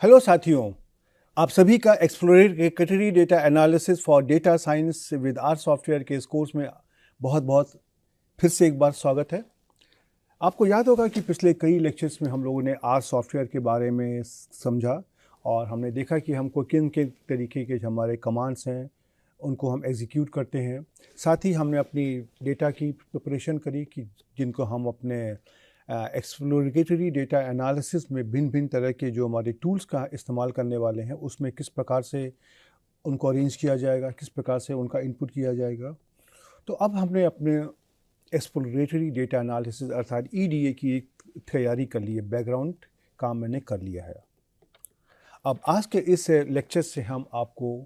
Hello साथियों, आप सभी का exploratory data analysis for data science with R software के इस कोर्स में बहुत बहुत फिर से एक बार स्वागत है। आपको याद होगा कि पिछले कई लेक्चर्स में हम लोगों ने आर सॉफ्टवेयर के बारे में समझा और हमने देखा कि हमको किन किन तरीके के हमारे कमांड्स हैं उनको हम एग्जीक्यूट करते हैं। साथ ही हमने अपनी डेटा की प्रिपरेशन करी कि जिनको हम अपने एक्सप्लोरेटरी डेटा एनालिसिस में भिन्न भिन्न तरह के जो हमारे टूल्स का इस्तेमाल करने वाले हैं उसमें किस प्रकार से उनको अरेंज किया जाएगा, किस प्रकार से उनका इनपुट किया जाएगा। तो अब हमने अपने एक्सप्लोरेटरी डेटा एनालिसिस अर्थात ईडीए की एक तैयारी कर ली है, बैकग्राउंड काम मैंने कर लिया है। अब आज के इस लेक्चर से हम आपको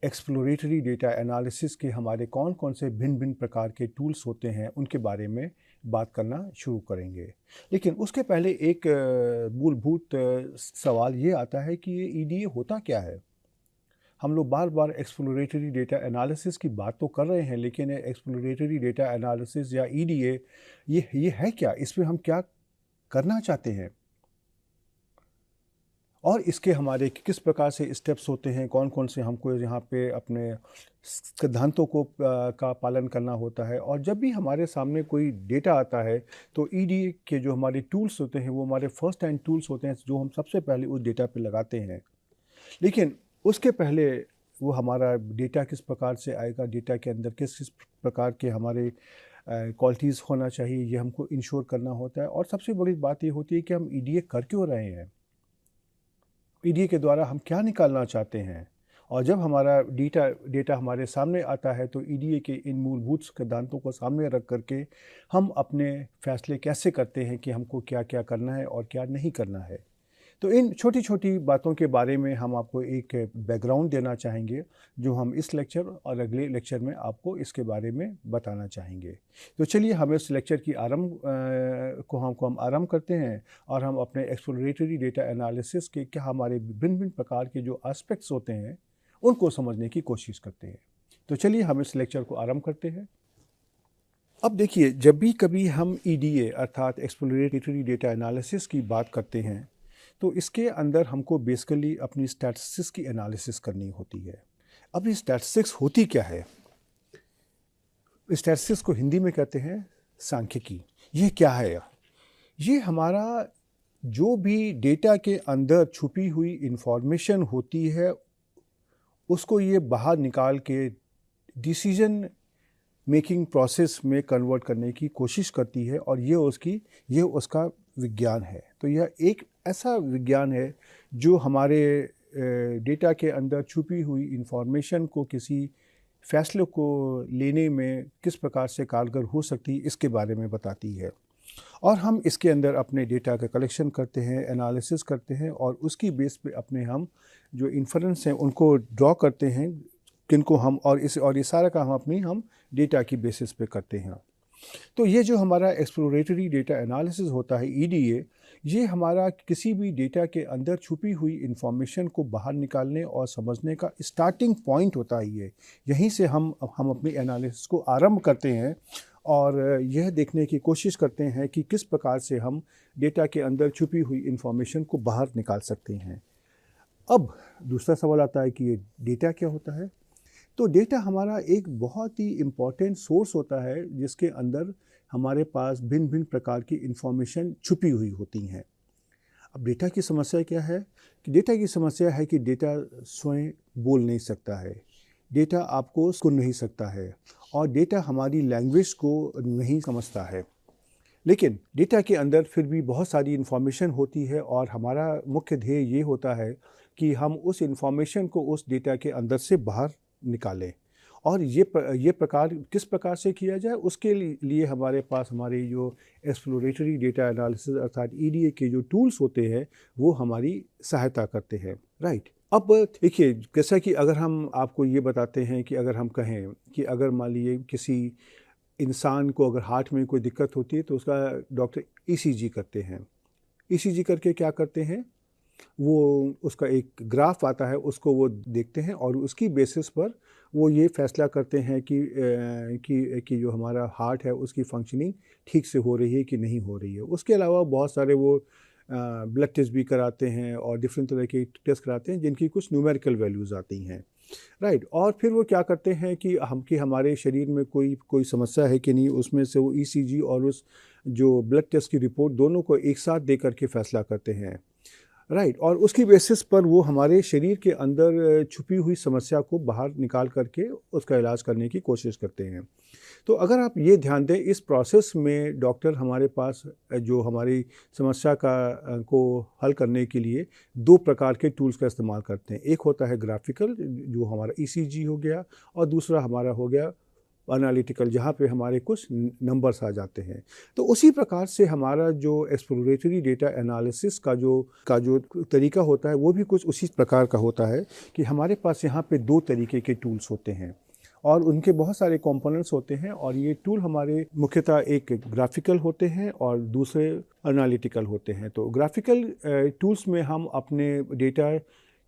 एक्सप्लोरेटरी डेटा एनालिसिस के हमारे कौन कौन से भिन्न भिन्न प्रकार के टूल्स होते हैं उनके बारे में बात करना शुरू करेंगे। लेकिन उसके पहले एक मूलभूत सवाल ये आता है कि ये ईडीए होता क्या है। हम लोग बार बार एक्सप्लोरेटरी डेटा एनालिसिस की बात तो कर रहे हैं, लेकिन एक्सप्लोरेटरी डेटा एनालिसिस या ईडीए ये है क्या, इसमें हम क्या करना चाहते हैं और इसके हमारे किस प्रकार से स्टेप्स होते हैं, कौन कौन से हमको यहाँ पे अपने सिद्धांतों को का पालन करना होता है। और जब भी हमारे सामने कोई डेटा आता है तो ईडीए के जो हमारे टूल्स होते हैं वो हमारे फर्स्ट हैंड टूल्स होते हैं जो हम सबसे पहले उस डेटा पे लगाते हैं। लेकिन उसके पहले वो हमारा डेटा किस प्रकार से आएगा, डेटा के अंदर किस किस प्रकार के हमारे क्वालिटीज़ होना चाहिए, ये हमको इंश्योर करना होता है। और सबसे बड़ी बात ये होती है कि हम ईडीए कर क्यों रहे हैं, ईडीए के द्वारा हम क्या निकालना चाहते हैं। और जब हमारा डेटा हमारे सामने आता है तो ईडीए के इन मूलभूत सिद्धांतों को सामने रख करके हम अपने फैसले कैसे करते हैं कि हमको क्या क्या करना है और क्या नहीं करना है। तो इन छोटी छोटी बातों के बारे में हम आपको एक बैकग्राउंड देना चाहेंगे जो हम इस लेक्चर और अगले लेक्चर में आपको इसके बारे में बताना चाहेंगे। तो चलिए हम इस लेक्चर की हम आरंभ करते हैं और हम अपने एक्सप्लोरेटरी डेटा एनालिसिस के क्या हमारे भिन्न भिन्न प्रकार के जो एस्पेक्ट्स होते हैं उनको समझने की कोशिश करते हैं। तो चलिए हम इस लेक्चर को आरंभ करते हैं। अब देखिए, जब भी कभी हम ईडीए अर्थात एक्सप्लोरेटरी डेटा एनालिसिस की बात करते हैं तो इसके अंदर हमको बेसिकली अपनी स्टैटिस्टिक्स की एनालिसिस करनी होती है। अब ये स्टैटिस्टिक्स होती क्या है? स्टैटिस्टिक्स को हिंदी में कहते हैं सांख्यिकी। ये क्या है? ये हमारा जो भी डेटा के अंदर छुपी हुई इंफॉर्मेशन होती है उसको ये बाहर निकाल के डिसीजन मेकिंग प्रोसेस में कन्वर्ट करने की कोशिश करती है और ये उसका विज्ञान है। तो यह एक ऐसा विज्ञान है जो हमारे डेटा के अंदर छुपी हुई इंफॉर्मेशन को किसी फैसले को लेने में किस प्रकार से कारगर हो सकती है इसके बारे में बताती है। और हम इसके अंदर अपने डेटा का कलेक्शन करते हैं, एनालिसिस करते हैं और उसकी बेस पे अपने हम जो इन्फरेंस हैं उनको ड्रॉ करते हैं, किनको हम और ये सारा काम हम डेटा की बेसिस पे करते हैं। तो ये जो हमारा एक्सप्लोरेटरी डेटा एनालिसिस होता है ईडीए, ये हमारा किसी भी डेटा के अंदर छुपी हुई इंफॉर्मेशन को बाहर निकालने और समझने का स्टार्टिंग पॉइंट होता है। ये यहीं से हम अपनी एनालिसिस को आरंभ करते हैं और यह देखने की कोशिश करते हैं कि किस प्रकार से हम डेटा के अंदर छुपी हुई इंफॉर्मेशन को बाहर निकाल सकते हैं। अब दूसरा सवाल आता है कि ये डेटा क्या होता है। तो डेटा हमारा एक बहुत ही इम्पॉर्टेंट सोर्स होता है जिसके अंदर हमारे पास भिन्न भिन्न प्रकार की इंफॉर्मेशन छुपी हुई होती हैं। अब डेटा की समस्या क्या है कि डेटा की समस्या है कि डेटा स्वयं बोल नहीं सकता है, डेटा आपको सुन नहीं सकता है और डेटा हमारी लैंग्वेज को नहीं समझता है। लेकिन डेटा के अंदर फिर भी बहुत सारी इन्फॉर्मेशन होती है और हमारा मुख्य ध्येय ये होता है कि हम उस इन्फॉर्मेशन को उस डेटा के अंदर से बाहर निकालें। और ये प्रकार किस प्रकार से किया जाए उसके लिए हमारे पास हमारी जो एक्सप्लोरेटरी डेटा एनालिसिस अर्थात ईडीए के जो टूल्स होते हैं वो हमारी सहायता करते हैं, राइट। अब देखिए, जैसा कि अगर हम आपको ये बताते हैं कि अगर हम कहें कि अगर मान लीजिए किसी इंसान को अगर हार्ट में कोई दिक्कत होती है तो उसका डॉक्टर ईसीजी करते हैं। ईसीजी करके क्या करते हैं, वो उसका एक ग्राफ आता है उसको वो देखते हैं और उसकी बेसिस पर वो ये फैसला करते हैं कि जो हमारा हार्ट है उसकी फंक्शनिंग ठीक से हो रही है कि नहीं हो रही है। उसके अलावा बहुत सारे वो ब्लड टेस्ट भी कराते हैं और डिफरेंट तरह के टेस्ट कराते हैं जिनकी कुछ न्यूमेरिकल वैल्यूज़ आती हैं, राइट। और फिर वो क्या करते हैं कि हमारे शरीर में कोई समस्या है कि नहीं, उसमें से वो ईसीजी और उस जो ब्लड टेस्ट की रिपोर्ट दोनों को एक साथ दे करके फैसला करते हैं, राइट। और उसकी बेसिस पर वो हमारे शरीर के अंदर छुपी हुई समस्या को बाहर निकाल करके उसका इलाज करने की कोशिश करते हैं। तो अगर आप ये ध्यान दें, इस प्रोसेस में डॉक्टर हमारे पास जो हमारी समस्या को हल करने के लिए दो प्रकार के टूल्स का इस्तेमाल करते हैं। एक होता है ग्राफिकल, जो हमारा ईसीजी हो गया, और दूसरा हमारा हो गया एनालिटिकल, जहाँ पे हमारे कुछ नंबर्स आ जाते हैं। तो उसी प्रकार से हमारा जो एक्सप्लोरेटरी डेटा एनालिसिस का जो तरीका होता है वो भी कुछ उसी प्रकार का होता है कि हमारे पास यहाँ पे दो तरीके के टूल्स होते हैं और उनके बहुत सारे कंपोनेंट्स होते हैं, और ये टूल हमारे मुख्यतः एक ग्राफिकल होते हैं और दूसरे एनालिटिकल होते हैं। तो ग्राफिकल टूल्स में हम अपने डेटा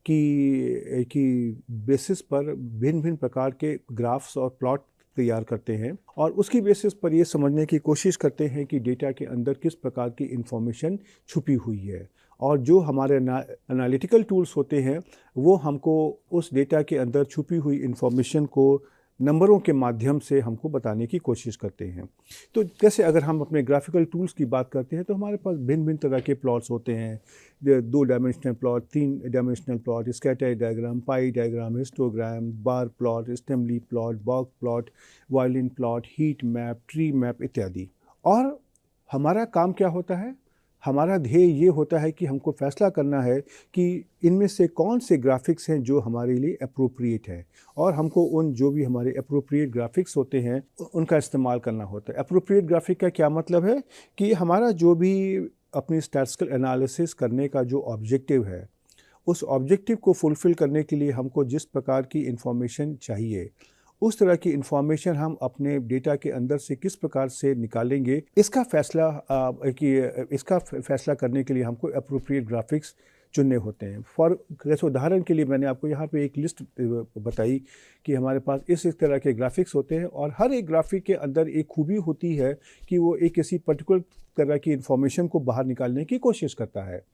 की बेसिस पर भिन्न भिन्न प्रकार के ग्राफ्स और प्लॉट तैयार करते हैं और उसकी बेसिस पर ये समझने की कोशिश करते हैं कि डेटा के अंदर किस प्रकार की इंफॉर्मेशन छुपी हुई है। और जो हमारे एनालिटिकल टूल्स होते हैं वो हमको उस डेटा के अंदर छुपी हुई इंफॉर्मेशन को नंबरों के माध्यम से हमको बताने की कोशिश करते हैं। तो जैसे अगर हम अपने ग्राफिकल टूल्स की बात करते हैं तो हमारे पास भिन्न भिन्न तरह के प्लॉट्स होते हैं, 2 dimensional plot, 3 dimensional plot, scatter diagram, pie diagram, histogram, bar plot, stem leaf plot, box plot, violin plot, heat map, tree map इत्यादि। और हमारा काम क्या होता है? हमारा ध्येय ये होता है कि हमको फैसला करना है कि इनमें से कौन से ग्राफिक्स हैं जो हमारे लिए अप्रोप्रिएट है, और हमको उन जो भी हमारे अप्रोप्रिएट ग्राफिक्स होते हैं उनका इस्तेमाल करना होता है। अप्रोप्रिएट ग्राफिक का क्या मतलब है कि हमारा जो भी अपनी स्टैटिस्टिकल एनालिसिस करने का जो ऑब्जेक्टिव है, उस ऑब्जेक्टिव को फुलफ़िल करने के लिए हमको जिस प्रकार की इंफॉर्मेशन चाहिए उस तरह की इंफॉर्मेशन हम अपने डेटा के अंदर से किस प्रकार से निकालेंगे, इसका फैसला करने के लिए हमको अप्रोप्रिएट ग्राफिक्स चुनने होते हैं। जैसे उदाहरण के लिए मैंने आपको यहाँ पे एक लिस्ट बताई कि हमारे पास इस तरह के ग्राफिक्स होते हैं और हर एक ग्राफिक के अंदर एक खूबी होती है कि वो एक किसी पर्टिकुलर तरह की इंफॉर्मेशन को बाहर निकालने की कोशिश करता है।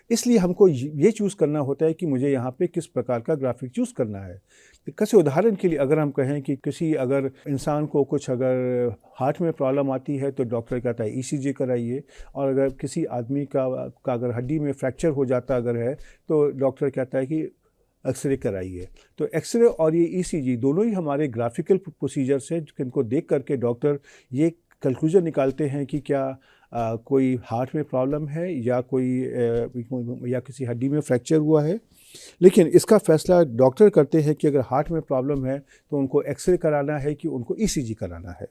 इसलिए हमको ये चूज़ करना होता है कि मुझे यहाँ पे किस प्रकार का ग्राफिक चूज़ करना है। कैसे उदाहरण के लिए अगर हम कहें कि अगर इंसान को कुछ अगर हार्ट में प्रॉब्लम आती है तो डॉक्टर कहता है ईसीजी कराइए, और अगर किसी आदमी का अगर हड्डी में फ्रैक्चर हो जाता अगर है तो डॉक्टर कहता है कि एक्सरे कराइए। तो एक्सरे और ये ईसीजी दोनों ही हमारे ग्राफिकल प्रोसीजर्स हैं जिनको देख करके डॉक्टर ये कंक्लूजन निकालते हैं कि क्या कोई हार्ट में प्रॉब्लम है या या किसी हड्डी में फ्रैक्चर हुआ है। लेकिन इसका फैसला डॉक्टर करते हैं कि अगर हार्ट में प्रॉब्लम है तो उनको एक्सरे कराना है कि उनको ईसीजी कराना है,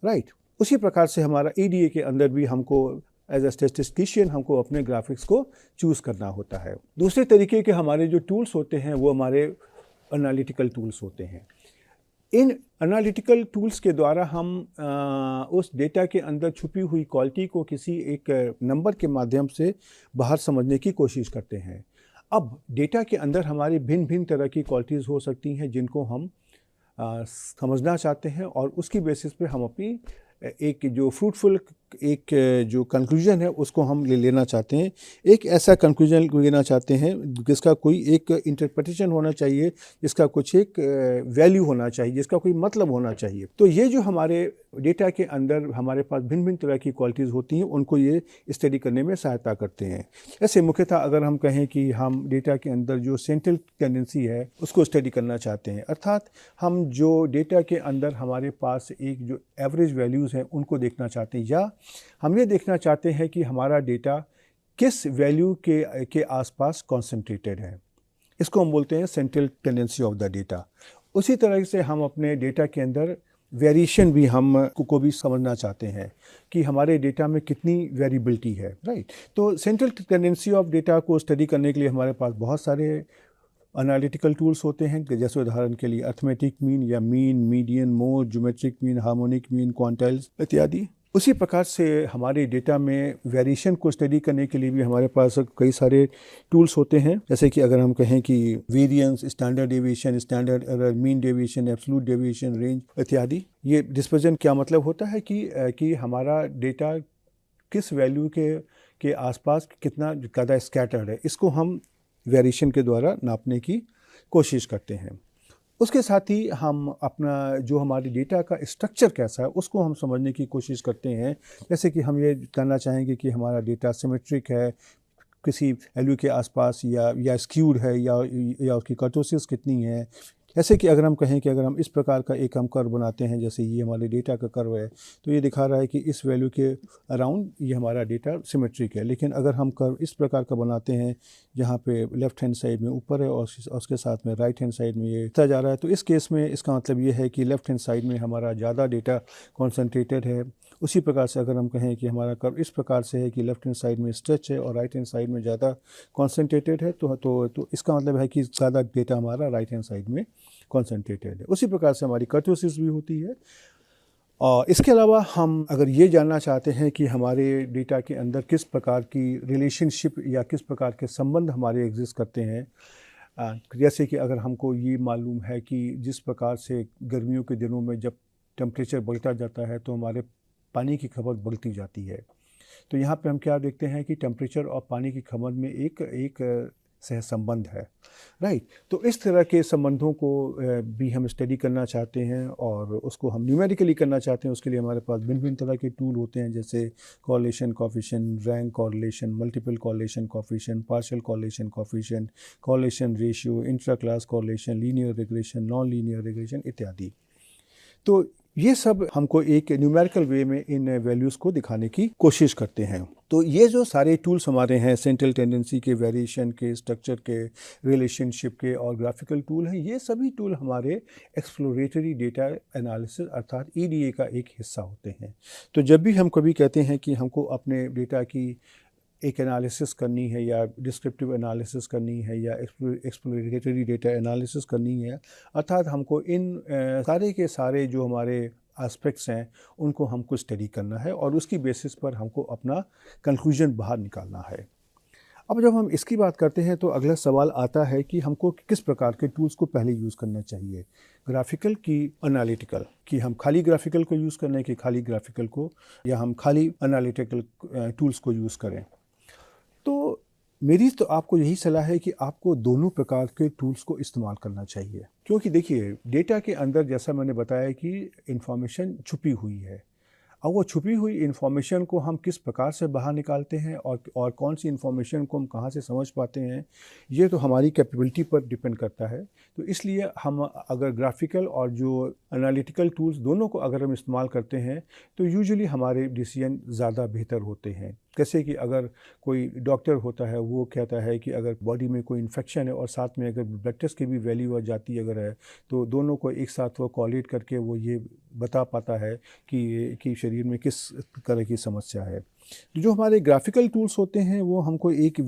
राइट। उसी प्रकार से हमारा ईडीए के अंदर भी हमको एज अ स्टैटिस्टिशियन हमको अपने ग्राफिक्स को चूज़ करना होता है। दूसरे तरीके के हमारे जो टूल्स होते हैं वो हमारे एनालिटिकल टूल्स होते हैं। इन एनालिटिकल टूल्स के द्वारा हम उस डेटा के अंदर छुपी हुई क्वालिटी को किसी एक नंबर के माध्यम से बाहर समझने की कोशिश करते हैं। अब डेटा के अंदर हमारी भिन्न भिन्न तरह की क्वालिटीज़ हो सकती हैं जिनको हम समझना चाहते हैं, और उसकी बेसिस पे हम अपनी एक जो फ्रूटफुल एक जो कंक्लूजन है उसको हम लेना चाहते हैं। एक ऐसा कंक्लूजन लेना चाहते हैं जिसका कोई एक इंटरप्रिटेशन होना चाहिए, जिसका कुछ एक वैल्यू होना चाहिए, जिसका कोई मतलब होना चाहिए। तो ये जो हमारे डेटा के अंदर हमारे पास भिन्न भिन्न तरह की क्वालिटीज़ होती हैं उनको ये स्टडी करने में सहायता करते हैं। ऐसे मुख्यतः अगर हम कहें कि हम डेटा के अंदर जो सेंट्रल टेंडेंसी है उसको स्टडी करना चाहते हैं, अर्थात हम जो डेटा के अंदर हमारे पास एक जो एवरेज वैल्यूज़ हैं उनको देखना चाहते हैं, या हम ये देखना चाहते हैं कि हमारा डेटा किस वैल्यू के आसपास कॉन्सेंट्रेटेड है। इसको हम बोलते हैं central tendency of the data. उसी तरह से हम अपने डेटा के अंदर वेरिएशन भी हम को भी समझना चाहते हैं कि हमारे डेटा में कितनी वेरिएबिलिटी है, राइट। तो सेंट्रल टेंडेंसी ऑफ डेटा को स्टडी करने के लिए हमारे पास बहुत सारे एनालिटिकल टूल्स होते हैं, जैसे उदाहरण के लिए अर्थमेटिक मीन या mean, median, mode, geometric mean, harmonic mean, quantiles इत्यादि। उसी प्रकार से हमारे डेटा में वेरिएशन को स्टडी करने के लिए भी हमारे पास कई सारे टूल्स होते हैं, जैसे कि अगर हम कहें कि variance, standard deviation, standard error, mean deviation, absolute deviation, range इत्यादि। ये डिस्पर्जन क्या मतलब होता है कि हमारा डेटा किस वैल्यू के आसपास कितना ज़्यादा स्कैटर्ड है, इसको हम वेरिएशन के द्वारा नापने की कोशिश करते हैं। उसके साथ ही हम अपना जो हमारे डेटा का स्ट्रक्चर कैसा है उसको हम समझने की कोशिश करते हैं। जैसे कि हम ये जानना चाहेंगे कि हमारा डेटा सिमेट्रिक है, किसी वैल्यू के आसपास या स्क्यूड है या उसकी कर्टोसिस कितनी है। जैसे कि अगर हम कहें कि अगर हम इस प्रकार का एक हम कर्व बनाते हैं, जैसे ये हमारे डेटा का कर्व है, तो ये दिखा रहा है कि इस वैल्यू के अराउंड ये हमारा डेटा सिमेट्रिक है। लेकिन अगर हम कर्व इस प्रकार का बनाते हैं जहाँ पे लेफ़्ट हैंड साइड में ऊपर है और उसके साथ में राइट हैंड साइड में ये जा रहा है, तो इस केस में इसका मतलब ये है कि लेफ़्ट हैंड साइड में हमारा ज़्यादा डेटा कॉन्सेंट्रेटेड है। उसी प्रकार से अगर हम कहें कि हमारा कर्व इस प्रकार से है कि लेफ़्ट हैंड साइड में स्ट्रेच है और राइट हैंड साइड में ज़्यादा कॉन्सेंट्रेटेड है, तो इसका मतलब है कि ज़्यादा डेटा हमारा राइट हैंड साइड में कॉन्सेंट्रेटेड है। उसी प्रकार से हमारी कर्टोसिस भी होती है। और इसके अलावा हम अगर ये जानना चाहते हैं कि हमारे डेटा के अंदर किस प्रकार की रिलेशनशिप या किस प्रकार के संबंध हमारे एग्जिस्ट करते हैं, जैसे कि अगर हमको ये मालूम है कि जिस प्रकार से गर्मियों के दिनों में जब टेम्परेचर बढ़ता जाता है तो हमारे पानी की खपत बढ़ती जाती है, तो यहाँ पे हम क्या देखते हैं कि टेम्परेचर और पानी की खपत में एक सहसंबंध है, राइट। तो इस तरह के संबंधों को भी हम स्टडी करना चाहते हैं और उसको हम न्यूमेरिकली करना चाहते हैं। उसके लिए हमारे पास भिन्न भिन्न तरह के टूल होते हैं, जैसे correlation coefficient, rank correlation, multiple correlation coefficient, partial correlation coefficient, correlation ratio, intra class correlation, linear regression, non linear regression इत्यादि। तो ये सब हमको एक न्यूमेरिकल वे में इन वैल्यूज़ को दिखाने की कोशिश करते हैं। तो ये जो सारे टूल्स हमारे हैं, सेंट्रल टेंडेंसी के, वेरिएशन के, स्ट्रक्चर के, रिलेशनशिप के और ग्राफिकल टूल हैं, ये सभी टूल हमारे एक्सप्लोरेटरी डेटा एनालिसिस अर्थात ईडीए का एक हिस्सा होते हैं। तो जब भी हम कभी कहते हैं कि हमको अपने डेटा की एक एनालिसिस करनी है या डिस्क्रिप्टिव एनालिसिस करनी है या एक्सप्लोरेटरी डेटा एनालिसिस करनी है, अर्थात हमको इन सारे के सारे जो हमारे एस्पेक्ट्स हैं उनको हमको स्टडी करना है और उसकी बेसिस पर हमको अपना कंक्लूजन बाहर निकालना है। अब जब हम इसकी बात करते हैं तो अगला सवाल आता है कि हमको किस प्रकार के टूल्स को पहले यूज़ करना चाहिए, ग्राफिकल की एनालिटिकल, कि हम खाली ग्राफिकल को यूज़ करना है कि खाली ग्राफिकल को, या हम खाली एनालिटिकल टूल्स को यूज़ करें। तो मेरी तो आपको यही सलाह है कि आपको दोनों प्रकार के टूल्स को इस्तेमाल करना चाहिए, क्योंकि देखिए डेटा के अंदर जैसा मैंने बताया कि इंफॉर्मेशन छुपी हुई है। अब वो छुपी हुई इन्फॉर्मेशन को हम किस प्रकार से बाहर निकालते हैं और कौन सी इन्फॉर्मेशन को हम कहाँ से समझ पाते हैं, ये तो हमारी कैपेबिलिटी पर डिपेंड करता है। तो इसलिए हम अगर ग्राफिकल और जो एनालिटिकल टूल्स दोनों को अगर हम इस्तेमाल करते हैं तो यूजुअली हमारे डिसीजन ज़्यादा बेहतर होते हैं। जैसे कि अगर कोई डॉक्टर होता है, वो कहता है कि अगर बॉडी में कोई इन्फेक्शन है और साथ में अगर ब्लड टेस्ट की भी वैल्यू आ जाती अगर है, तो दोनों को एक साथ वो कॉलेट करके वो ये बता पाता है कि शरीर में किस तरह की समस्या है। तो जो हमारे ग्राफिकल टूल्स होते हैं वो हमको एक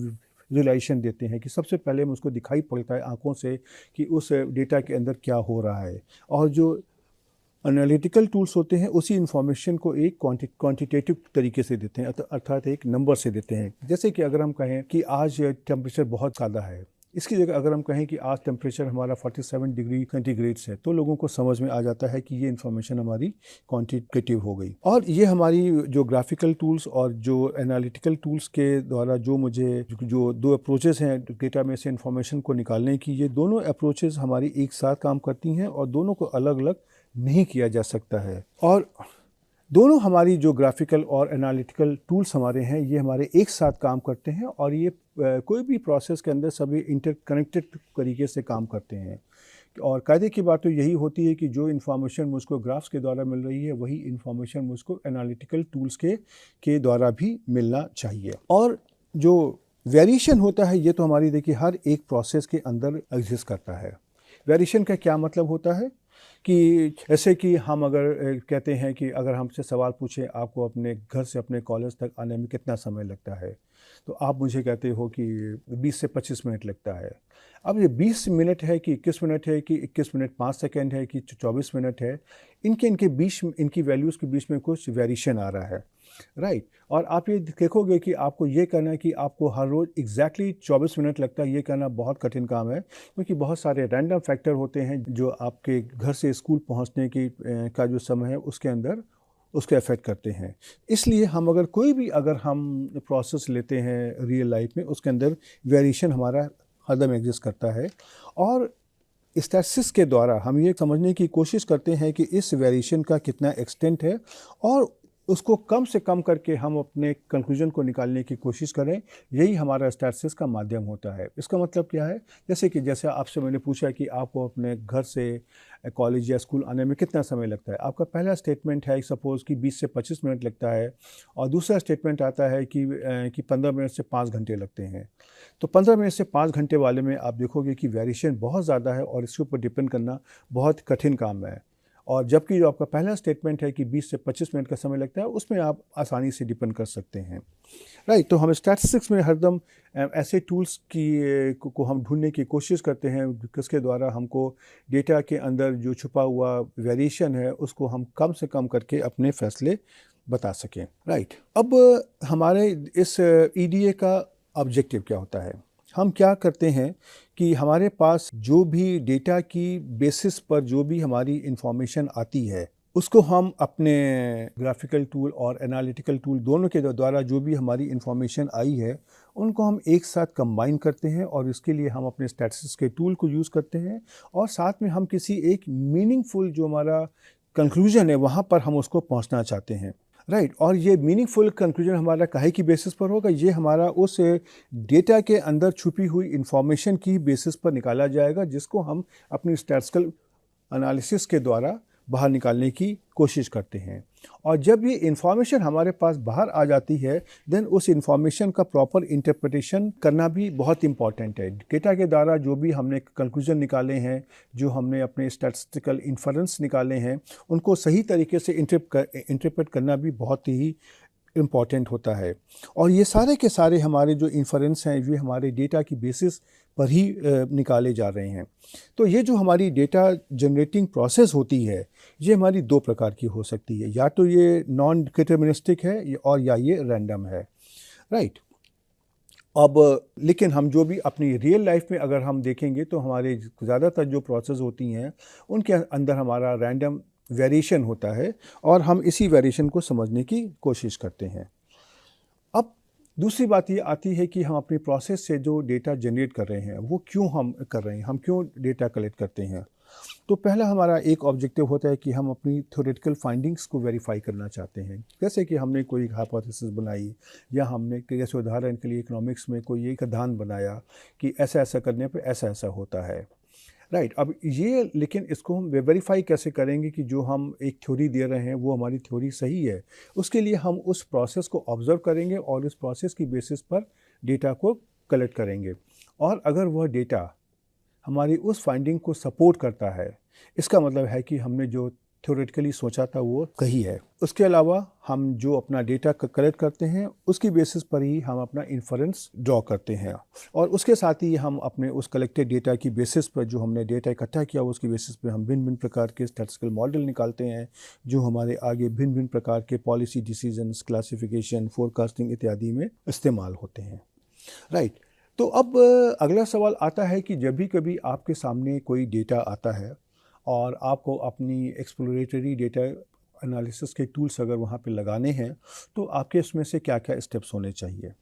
रिलेशन देते हैं कि सबसे पहले हम उसको दिखाई पड़ता है आँखों से कि उस डेटा के अंदर क्या हो रहा है, और जो एनालिटिकल टूल्स होते हैं उसी इन्फॉर्मेशन को एक क्वांटिटेटिव तरीके से देते हैं, अर्थात एक नंबर से देते हैं। जैसे कि अगर हम कहें कि आज टेम्परेचर बहुत ज़्यादा है, इसकी जगह अगर हम कहें कि आज टेम्परेचर हमारा 47 डिग्री सेंटीग्रेड है, तो लोगों को समझ में आ जाता है कि ये इन्फॉर्मेशन हमारी क्वांटिटेटिव हो गई। और ये हमारी जो ग्राफिकल टूल्स और जो एनालिटिकल टूल्स के द्वारा जो मुझे जो दो अप्रोचेस हैं डेटा में से इन्फॉर्मेशन को निकालने की, ये दोनों अप्रोचेस हमारी एक साथ काम करती हैं और दोनों को अलग अलग नहीं किया जा सकता है। और दोनों हमारी जो ग्राफिकल और एनालिटिकल टूल्स हमारे हैं ये हमारे एक साथ काम करते हैं और ये कोई भी प्रोसेस के अंदर सभी इंटरकनेक्टेड तरीके से काम करते हैं। और कायदे की बात तो यही होती है कि जो इन्फॉर्मेशन मुझको ग्राफ्स के द्वारा मिल रही है वही इन्फॉर्मेशन मुझको एनालिटिकल टूल्स के द्वारा भी मिलना चाहिए। और जो वेरिएशन होता है ये तो हमारी देखिए हर एक प्रोसेस के अंदर एग्जिस्ट करता है। वेरिएशन का क्या मतलब होता है कि ऐसे कि हम अगर कहते हैं कि अगर हमसे सवाल पूछें आपको अपने घर से अपने कॉलेज तक आने में कितना समय लगता है, तो आप मुझे कहते हो कि 20 से 25 मिनट लगता है। अब ये 20 मिनट है कि 21 मिनट है कि 21 मिनट 5 सेकंड है कि 24 मिनट है, इनके बीच इनकी वैल्यूज़ के बीच में कुछ वेरिएशन आ रहा है, राइट। और आप ये देखोगे कि आपको ये कहना है कि आपको हर रोज़ एग्जैक्टली 24 मिनट लगता है, ये कहना बहुत कठिन काम है, क्योंकि बहुत सारे रैंडम फैक्टर होते हैं जो आपके घर से स्कूल पहुंचने की का जो समय है उसके अंदर उसको अफेक्ट करते हैं। इसलिए हम अगर हम प्रोसेस लेते हैं रियल लाइफ में, उसके अंदर वेरिएशन हमारा हरदम एग्जिस्ट करता है। और स्टैटिस्टिक्स के द्वारा हम ये समझने की कोशिश करते हैं कि इस वेरिएशन का कितना एक्सटेंट है, और उसको कम से कम करके हम अपने कंक्लूजन को निकालने की कोशिश करें। यही हमारा स्टैटिस्टिक्स का माध्यम होता है। इसका मतलब क्या है? जैसे आपसे मैंने पूछा कि आपको अपने घर से कॉलेज या स्कूल आने में कितना समय लगता है। आपका पहला स्टेटमेंट है सपोज़ कि 20 से 25 मिनट लगता है, और दूसरा स्टेटमेंट आता है कि 15 मिनट से 5 घंटे लगते हैं। तो 15 मिनट से 5 घंटे वाले में आप देखोगे कि वेरिएशन बहुत ज़्यादा है, और इसके ऊपर डिपेंड करना बहुत कठिन काम है। और जबकि जो आपका पहला स्टेटमेंट है कि 20 से 25 मिनट का समय लगता है, उसमें आप आसानी से डिपेंड कर सकते हैं, राइट। तो हम स्टैटिस्टिक्स में हरदम ऐसे टूल्स को हम ढूंढने की कोशिश करते हैं जिसके द्वारा हमको डेटा के अंदर जो छुपा हुआ वेरिएशन है उसको हम कम से कम करके अपने फैसले बता सकें, राइट। अब हमारे इस ईडीए का ऑब्जेक्टिव क्या होता है? हम क्या करते हैं कि हमारे पास जो भी डेटा की बेसिस पर जो भी हमारी इंफॉर्मेशन आती है, उसको हम अपने ग्राफिकल टूल और एनालिटिकल टूल दोनों के द्वारा जो भी हमारी इंफॉर्मेशन आई है उनको हम एक साथ कंबाइन करते हैं, और इसके लिए हम अपने स्टैटिस्टिक्स के टूल को यूज़ करते हैं, और साथ में हम किसी एक मीनिंगफुल जो हमारा कंक्लूजन है वहाँ पर हम उसको पहुँचना चाहते हैं, राइट। और ये मीनिंगफुल कंक्लूजन हमारा काहे की बेसिस पर होगा? ये हमारा उस डेटा के अंदर छुपी हुई इंफॉर्मेशन की बेसिस पर निकाला जाएगा, जिसको हम अपनी स्टैटिस्टिकल एनालिसिस के द्वारा बाहर निकालने की कोशिश करते हैं। और जब ये इंफॉर्मेशन हमारे पास बाहर आ जाती है, देन उस इंफॉर्मेशन का प्रॉपर इंटरप्रिटेशन करना भी बहुत इंपॉर्टेंट है। डेटा के द्वारा जो भी हमने कंक्लूजन निकाले हैं, जो हमने अपने स्टैटिस्टिकल इन्फरेंस निकाले हैं, उनको सही तरीके से इंटरप्रेट करना भी बहुत ही इम्पॉर्टेंट होता है। और ये सारे के सारे हमारे जो इन्फरेंस हैं, ये हमारे डेटा की बेसिस पर ही निकाले जा रहे हैं। तो ये जो हमारी डेटा जनरेटिंग प्रोसेस होती है, ये हमारी दो प्रकार की हो सकती है। या तो ये नॉन डिटरमिनिस्टिक है, और या ये रैंडम है, राइट। अब लेकिन हम जो भी अपनी रियल लाइफ में अगर हम देखेंगे तो हमारे ज़्यादातर जो प्रोसेस होती हैं उनके अंदर हमारा रैंडम वेरिएशन होता है, और हम इसी वेरिएशन को समझने की कोशिश करते हैं। अब दूसरी बात ये आती है कि हम अपनी प्रोसेस से जो डेटा जनरेट कर रहे हैं वो क्यों हम कर रहे हैं, हम क्यों डेटा कलेक्ट करते हैं। तो पहला हमारा एक ऑब्जेक्टिव होता है कि हम अपनी थ्योरेटिकल फाइंडिंग्स को वेरीफाई करना चाहते हैं। जैसे कि हमने कोई हाइपोथेसिस बनाई, या हमने जैसे उदाहरण के लिए इकोनॉमिक्स में कोई एक सिद्धांत बनाया कि ऐसा ऐसा करने पे ऐसा ऐसा होता है, राइट। अब ये लेकिन इसको हम वेरीफाई कैसे करेंगे कि जो हम एक थ्योरी दे रहे हैं वो हमारी थ्योरी सही है? उसके लिए हम उस प्रोसेस को ऑब्जर्व करेंगे, और उस प्रोसेस की बेसिस पर डेटा को कलेक्ट करेंगे। और अगर वह डेटा हमारी उस फाइंडिंग को सपोर्ट करता है, इसका मतलब है कि हमने जो थ्योरेटिकली सोचा था वो सही है। उसके अलावा हम जो अपना डेटा कलेक्ट करते हैं उसकी बेसिस पर ही हम अपना इन्फरेंस ड्रॉ करते हैं, और उसके साथ ही हम अपने उस कलेक्टेड डेटा की बेसिस पर जो हमने डेटा इकट्ठा किया उसकी बेसिस पर हम भिन्न भिन्न प्रकार के स्टैटिस्टिकल मॉडल निकालते हैं, जो हमारे आगे भिन्न भिन्न प्रकार के पॉलिसी डिसीजंस, क्लासिफिकेशन, फोरकास्टिंग इत्यादि में इस्तेमाल होते हैं, राइट। तो अब अगला सवाल आता है कि जब भी कभी आपके सामने कोई डेटा आता है और आपको अपनी एक्सप्लोरेटरी डेटा एनालिसिस के टूल्स अगर वहाँ पे लगाने हैं, तो आपके इसमें से क्या क्या स्टेप्स होने चाहिए।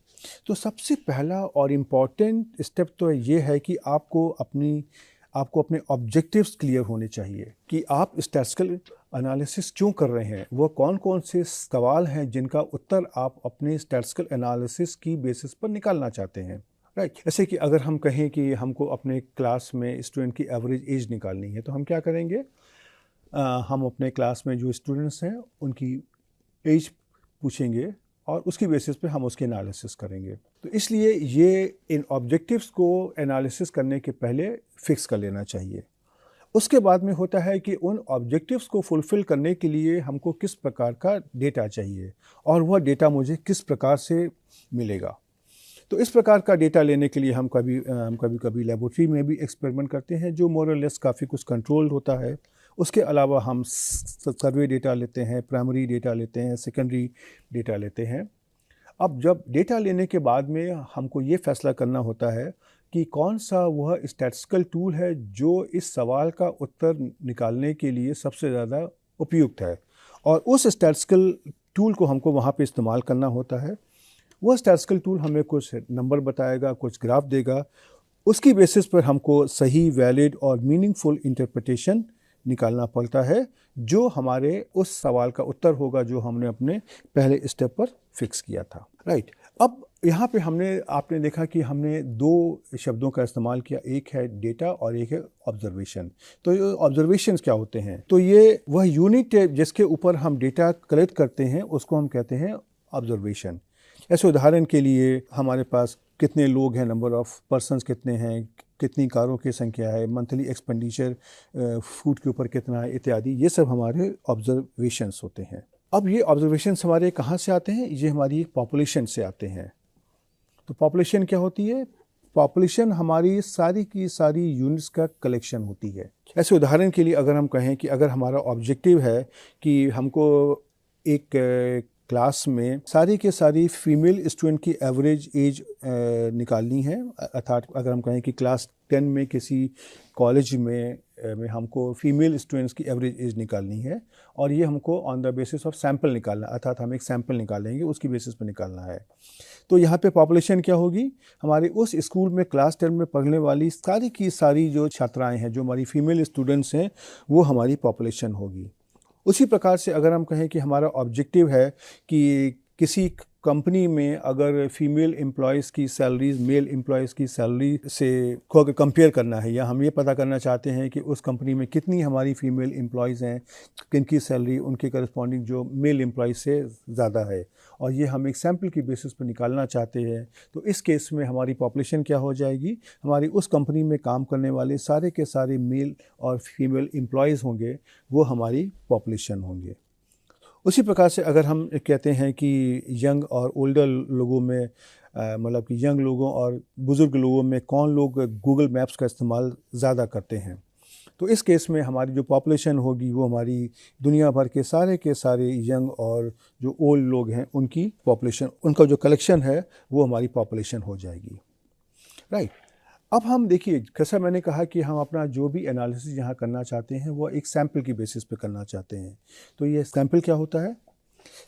तो सबसे पहला और इम्पॉर्टेंट स्टेप तो ये है कि आपको अपने ऑब्जेक्टिव्स क्लियर होने चाहिए कि आप स्टैटिस्टिकल एनालिसिस क्यों कर रहे हैं, वो कौन कौन से सवाल हैं जिनका उत्तर आप अपने स्टैटिस्टिकल एनालिसिस की बेसिस पर निकालना चाहते हैं, राइट। जैसे कि अगर हम कहें कि हमको अपने क्लास में स्टूडेंट की एवरेज एज निकालनी है, तो हम क्या करेंगे, हम अपने क्लास में जो स्टूडेंट्स हैं उनकी एज पूछेंगे, और उसकी बेसिस पे हम उसके एनालिसिस करेंगे। तो इसलिए ये इन ऑब्जेक्टिव्स को एनालिसिस करने के पहले फिक्स कर लेना चाहिए। उसके बाद में होता है कि उन ऑब्जेक्टिव्स को फुलफ़िल करने के लिए हमको किस प्रकार का डेटा चाहिए, और वह डेटा मुझे किस प्रकार से मिलेगा। तो इस प्रकार का डेटा लेने के लिए हम कभी लेबोरेटरी में भी एक्सपेरिमेंट करते हैं, जो मोर और लेस काफ़ी कुछ कंट्रोल्ड होता है। उसके अलावा हम सर्वे डेटा लेते हैं, प्राइमरी डेटा लेते हैं, सेकेंडरी डेटा लेते हैं। अब जब डेटा लेने के बाद में हमको ये फैसला करना होता है कि कौन सा वह स्टैटिस्टिकल टूल है जो इस सवाल का उत्तर निकालने के लिए सबसे ज़्यादा उपयुक्त है, और उस स्टैटिस्टिकल टूल को हमको वहाँ पे इस्तेमाल करना होता है। वह स्टैटिस्टिकल टूल हमें कुछ नंबर बताएगा, कुछ ग्राफ देगा, उसकी बेसिस पर हमको सही, वैलिड और मीनिंगफुल इंटरप्रिटेशन निकालना पड़ता है, जो हमारे उस सवाल का उत्तर होगा जो हमने अपने पहले स्टेप पर फिक्स किया था। राइट। अब यहाँ पे आपने देखा कि हमने दो शब्दों का इस्तेमाल किया, एक है डेटा और एक है ऑब्जर्वेशन। तो ये ऑब्जर्वेशंस क्या होते हैं? तो ये वह यूनिट है जिसके ऊपर हम डेटा कलेक्ट करते हैं, उसको हम कहते हैं ऑब्जर्वेशन। ऐसे उदाहरण के लिए हमारे पास कितने लोग हैं, नंबर ऑफ पर्सन्स कितने हैं, कितनी कारों की संख्या है, मंथली एक्सपेंडिचर फूड के ऊपर कितना है, इत्यादि, ये सब हमारे ऑब्जर्वेशंस होते हैं। अब ये ऑब्जर्वेशंस हमारे कहाँ से आते हैं? ये हमारी पॉपुलेशन से आते हैं। तो पॉपुलेशन क्या होती है? पॉपुलेशन हमारी सारी की सारी यूनिट्स का कलेक्शन होती है। ऐसे उदाहरण के लिए अगर हम कहें कि अगर हमारा ऑब्जेक्टिव है कि हमको एक क्लास में सारी के सारी फीमेल स्टूडेंट की एवरेज एज निकालनी है, अर्थात अगर हम कहें कि क्लास 10 में किसी कॉलेज में हमको फीमेल स्टूडेंट्स की एवरेज एज निकालनी है, और ये हमको on the basis of sample निकालना, अर्थात हम एक सैंपल निकालेंगे, उसकी बेसिस पर निकालना है। तो यहाँ पे पॉपुलेशन क्या होगी? हमारे उस स्कूल में क्लास 10 में पढ़ने वाली सारी की सारी जो छात्राएँ हैं, जो हमारी फीमेल स्टूडेंट्स हैं, वो हमारी पॉपुलेशन होगी। उसी प्रकार से अगर हम कहें कि हमारा ऑब्जेक्टिव है कि किसी कंपनी में अगर फीमेल एम्प्लॉयज़ की सैलरीज मेल एम्प्लॉयज़ की सैलरी से को अगर कंपेयर करना है, या हम ये पता करना चाहते हैं कि उस कंपनी में कितनी हमारी फीमेल एम्प्लॉयज़ हैं, किनकी सैलरी उनके करस्पॉन्डिंग जो मेल एम्प्लॉयज़ से ज़्यादा है, और ये हम एक सैम्पल की बेसिस पर निकालना चाहते हैं, तो इस केस में हमारी पॉपुलेशन क्या हो जाएगी? हमारी उस कंपनी में काम करने वाले सारे के सारे मेल और फीमेल एम्प्लॉयज़ होंगे, वो हमारी पॉपुलेशन होंगे। उसी प्रकार से अगर हम कहते हैं कि यंग और ओल्डर लोगों में मतलब कि यंग लोगों और बुज़ुर्ग लोगों में कौन लोग गूगल मैप्स का इस्तेमाल ज़्यादा करते हैं, तो इस केस में हमारी जो पॉपुलेशन होगी वो हमारी दुनिया भर के सारे यंग और जो ओल्ड लोग हैं उनकी पॉपुलेशन, उनका जो कलेक्शन है वो हमारी पॉपुलेशन हो जाएगी। राइट। अब हम देखिए, जैसा मैंने कहा कि हम अपना जो भी एनालिसिस यहाँ करना चाहते हैं वो एक सैंपल की बेसिस पे करना चाहते हैं। तो ये सैंपल क्या होता है?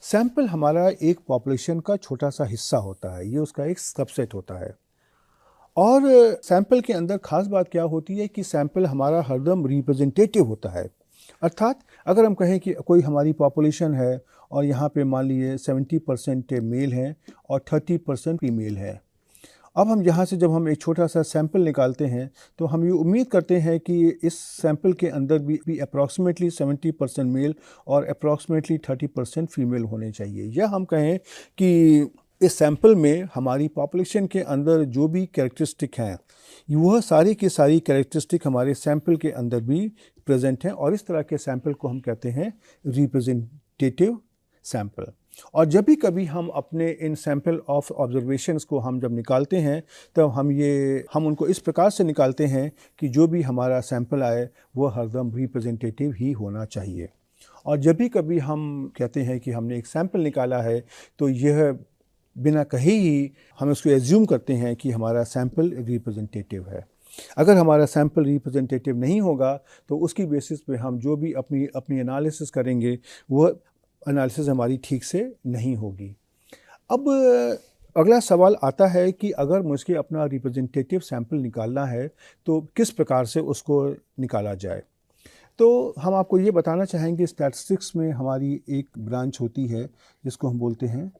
सैंपल हमारा एक पॉपुलेशन का छोटा सा हिस्सा होता है, ये उसका एक सबसेट होता है। और सैंपल के अंदर ख़ास बात क्या होती है कि सैंपल हमारा हरदम रिप्रेजेंटेटिव होता है। अर्थात अगर हम कहें कि कोई हमारी पॉपुलेशन है और यहाँ पे मान लीजिए 70% मेल हैं और 30% फीमेल है। अब हम यहाँ से जब हम एक छोटा सा सैंपल निकालते हैं तो हम ये उम्मीद करते हैं कि इस सैंपल के अंदर भी अप्रॉक्सीमेटली 70% मेल और अप्रॉक्सीमेटली 30% फीमेल होने चाहिए। या हम कहें कि इस सैंपल में हमारी पॉपुलेशन के अंदर जो भी कैरेक्टरिस्टिक हैं, वह सारी की सारी कैरेक्टरिस्टिक हमारे सैंपल के अंदर भी प्रेजेंट हैं, और इस तरह के सैंपल को हम कहते हैं रिप्रेजेंटेटिव सैंपल। और जब भी कभी हम अपने इन सैंपल ऑफ ऑब्जर्वेशंस को हम जब निकालते हैं, तो हम उनको इस प्रकार से निकालते हैं कि जो भी हमारा सैंपल आए वो हरदम रिप्रेजेंटेटिव ही होना चाहिए। और जब भी कभी हम कहते हैं कि हमने एक सैंपल निकाला है, तो यह बिना कहे ही हम उसको एज्यूम करते हैं कि हमारा सैंपल रिप्रेजेंटेटिव है। अगर हमारा सैंपल रिप्रेजेंटेटिव नहीं होगा तो उसकी बेसिस पे हम जो भी अपनी एनालिसिस करेंगे वह एनालिसिस हमारी ठीक से नहीं होगी। अब अगला सवाल आता है कि अगर मुझे अपना रिप्रेजेंटेटिव सैंपल निकालना है तो किस प्रकार से उसको निकाला जाए। तो हम आपको ये बताना चाहेंगे, स्टैटिस्टिक्स में हमारी एक ब्रांच होती है जिसको हम बोलते हैं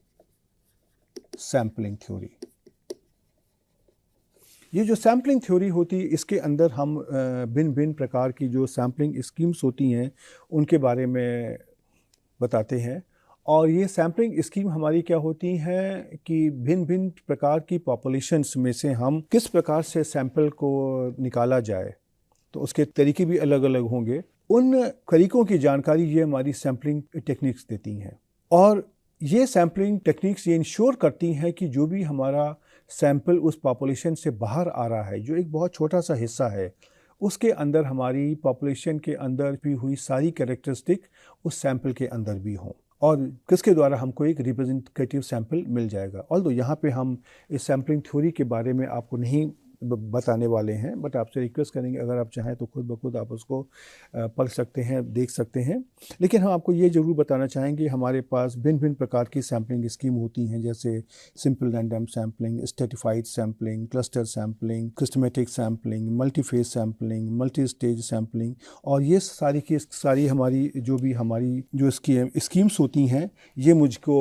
सैम्पलिंग थ्योरी। ये जो सैम्पलिंग थ्योरी होती है, इसके अंदर हम भिन्न भिन्न प्रकार की जो सैम्पलिंग स्कीम्स होती हैं उनके बारे में बताते हैं। और ये सैम्पलिंग स्कीम हमारी क्या होती हैं कि भिन्न भिन्न प्रकार की पॉपुलेशंस में से हम किस प्रकार से सैंपल को निकाला जाए, तो उसके तरीके भी अलग अलग होंगे। उन तरीकों की जानकारी ये हमारी सैम्पलिंग टेक्निक्स देती हैं, और ये सैम्पलिंग टेक्निक्स ये इंश्योर करती हैं कि जो भी हमारा सैंपल उस पॉपुलेशन से बाहर आ रहा है, जो एक बहुत छोटा सा हिस्सा है, उसके अंदर हमारी पॉपुलेशन के अंदर भी हुई सारी कैरेक्टरिस्टिक उस सैंपल के अंदर भी हों, और किसके द्वारा हमको एक रिप्रेजेंटेटिव सैंपल मिल जाएगा। ऑल्दो यहाँ पे हम इस सैम्पलिंग थ्योरी के बारे में आपको नहीं बताने वाले हैं, बट आपसे रिक्वेस्ट करेंगे अगर आप चाहें तो खुद ब खुद आप उसको पढ़ सकते हैं, देख सकते हैं। लेकिन हम आपको ये ज़रूर बताना चाहेंगे, हमारे पास भिन्न-भिन्न प्रकार की सैम्पलिंग स्कीम होती हैं, जैसे simple random sampling, stratified sampling, cluster sampling, systematic sampling, multi phase sampling, multi stage sampling. और ये सारी की सारी हमारी जो स्कीम्स होती हैं, ये मुझको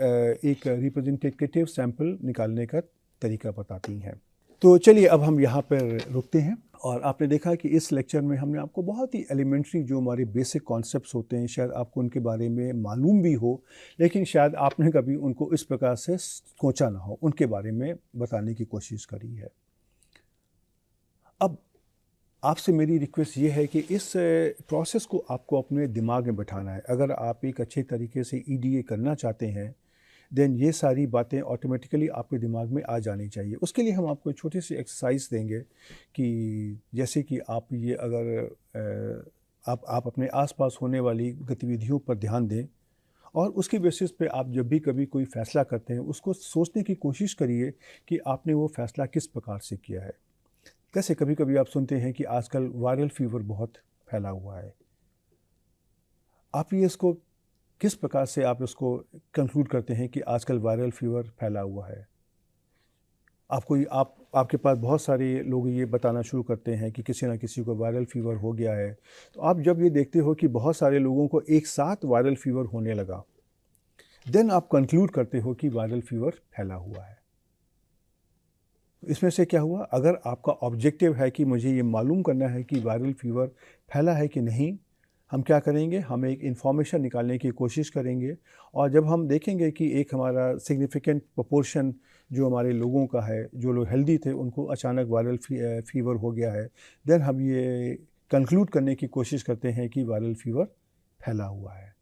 एक रिप्रेजेंटेटिव सैंपल निकालने का तरीका बताती हैं। तो चलिए अब हम यहाँ पर रुकते हैं। और आपने देखा कि इस लेक्चर में हमने आपको बहुत ही एलिमेंट्री जो हमारे बेसिक कॉन्सेप्ट्स होते हैं, शायद आपको उनके बारे में मालूम भी हो, लेकिन शायद आपने कभी उनको इस प्रकार से सोचा ना हो, उनके बारे में बताने की कोशिश करी है। अब आपसे मेरी रिक्वेस्ट ये है कि इस प्रोसेस को आपको अपने दिमाग में बैठाना है। अगर आप एक अच्छे तरीके से ईडीए करना चाहते हैं, देन ये सारी बातें ऑटोमेटिकली आपके दिमाग में आ जानी चाहिए। उसके लिए हम आपको एक छोटी सी एक्सरसाइज देंगे कि जैसे कि आप ये अगर आप अपने आसपास होने वाली गतिविधियों पर ध्यान दें और उसकी बेसिस पे आप जब भी कभी कोई फ़ैसला करते हैं, उसको सोचने की कोशिश करिए कि आपने वो फ़ैसला किस प्रकार से किया है। कैसे कभी कभी आप सुनते हैं कि आजकल वायरल फीवर बहुत फैला हुआ है। आप ये इसको किस प्रकार से आप इसको कंक्लूड करते हैं कि आजकल वायरल फीवर फैला हुआ है? आपके पास बहुत सारे लोग ये बताना शुरू करते हैं कि किसी ना किसी को वायरल फीवर हो गया है। तो आप जब ये देखते हो कि बहुत सारे लोगों को एक साथ वायरल फीवर होने लगा, देन आप कंक्लूड करते हो कि वायरल फीवर फैला हुआ है। इसमें से क्या हुआ? अगर आपका ऑब्जेक्टिव है कि मुझे ये मालूम करना है कि वायरल फीवर फैला है कि नहीं, हम क्या करेंगे? हम एक इन्फॉर्मेशन निकालने की कोशिश करेंगे और जब हम देखेंगे कि एक हमारा सिग्निफिकेंट प्रोपोर्शन जो हमारे लोगों का है, जो लोग हेल्दी थे, उनको अचानक वायरल फीवर हो गया है, देन हम ये कंक्लूड करने की कोशिश करते हैं कि वायरल फीवर फैला हुआ है।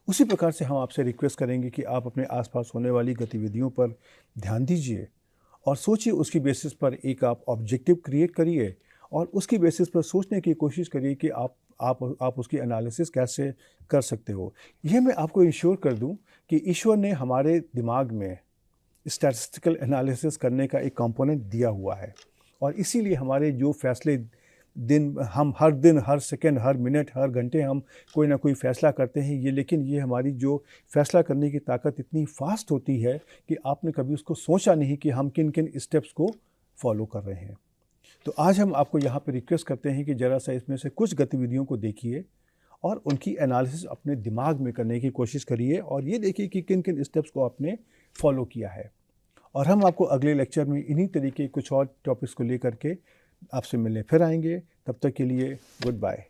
उसी प्रकार से हम आपसे रिक्वेस्ट करेंगे कि आप अपने आसपास होने वाली गतिविधियों पर ध्यान दीजिए और सोचिए, उसकी बेसिस पर एक आप ऑब्जेक्टिव क्रिएट करिए और उसकी बेसिस पर सोचने की कोशिश करिए कि आप उसकी एनालिसिस कैसे कर सकते हो। ये मैं आपको इंश्योर कर दूं कि ईश्वर ने हमारे दिमाग में स्टैटिस्टिकल एनालिसिस करने का एक कंपोनेंट दिया हुआ है और इसीलिए हमारे जो फैसले हम हर दिन, हर सेकंड, हर मिनट, हर घंटे हम कोई ना कोई फ़ैसला करते हैं, लेकिन ये हमारी जो फ़ैसला करने की ताकत इतनी फास्ट होती है कि आपने कभी उसको सोचा नहीं कि हम किन किन स्टेप्स को फॉलो कर रहे हैं। तो आज हम आपको यहाँ पे रिक्वेस्ट करते हैं कि ज़रा सा इसमें से कुछ गतिविधियों को देखिए और उनकी एनालिसिस अपने दिमाग में करने की कोशिश करिए और ये देखिए कि किन किन स्टेप्स को आपने फॉलो किया है। और हम आपको अगले लेक्चर में इन्हीं तरीके कुछ और टॉपिक्स को लेकर के आपसे मिलने फिर आएंगे। तब तक के लिए गुड बाय।